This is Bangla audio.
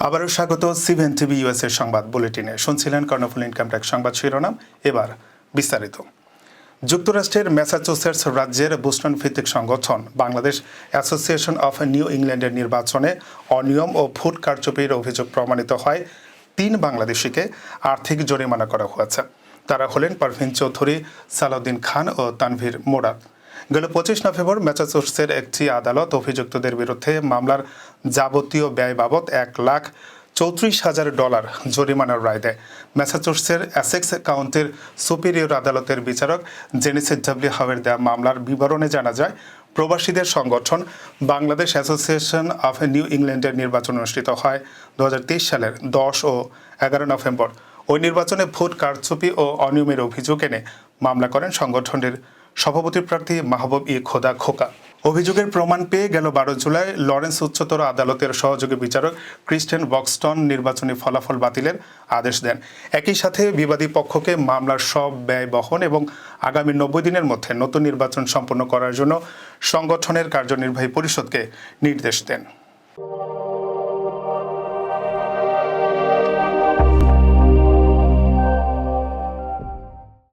আবারও স্বাগত সিভেন টিভি ইউএস এর সংবাদ বুলেটিনে। শুনছিলেন কর্ণফুল ইনকাম ট্যাক্স সংবাদ শিরোনাম, এবার বিস্তারিত। যুক্তরাষ্ট্রের ম্যাসাচুসেটস রাজ্যের বোস্টন ভিত্তিক সংগঠন বাংলাদেশ অ্যাসোসিয়েশন অফ নিউ ইংল্যান্ডের নির্বাচনে অনিয়ম ও ভোট কারচুপির অভিযোগ প্রমাণিত হয় ৩ বাংলাদেশিকে আর্থিক জরিমানা করা হয়েছে। তারা হলেন পারভিন চৌধুরী, সালাউদ্দিন খান ও তানভীর মোরাদ। গেল ২৫ নভেম্বর ম্যাসাচুসেটসের একটি আদালত অভিযুক্তদের বিরুদ্ধে মামলার যাবতীয় ব্যয় বাবদ $1,34,000 জরিমানার রায় দেয়। ম্যাসাচুসেটসের এসেক্স কাউন্টির সুপিরিয়র আদালতের বিচারক জেনিসি ডব্লিউ হাওয়ের দেওয়া মামলার বিবরণে জানা যায়, প্রবাসীদের সংগঠন বাংলাদেশ অ্যাসোসিয়েশন অফ নিউ ইংল্যান্ডের নির্বাচন অনুষ্ঠিত হয় ২০২৩ সালের ১০ ও ১১ নভেম্বর। ওই নির্বাচনে ভোট কারচুপি ও অনিয়মের অভিযোগ এনে মামলা করেন সংগঠনের সভাপতি প্রার্থী মাহবুব ই খোদা খোকা। অভিযোগের প্রমাণ পেয়ে গেল ১২ জুলাই লরেন্স উচ্চতর আদালতের সহযোগী বিচারক ক্রিস্টেন বক্সটন নির্বাচনী ফলাফল বাতিলের আদেশ দেন। একই সাথে বিবাদী পক্ষকে মামলার সব ব্যয় বহন এবং আগামী ৯০ দিনের মধ্যে নতুন নির্বাচন সম্পন্ন করার জন্য সংগঠনের কার্যনির্বাহী পরিষদকে নির্দেশ দেন।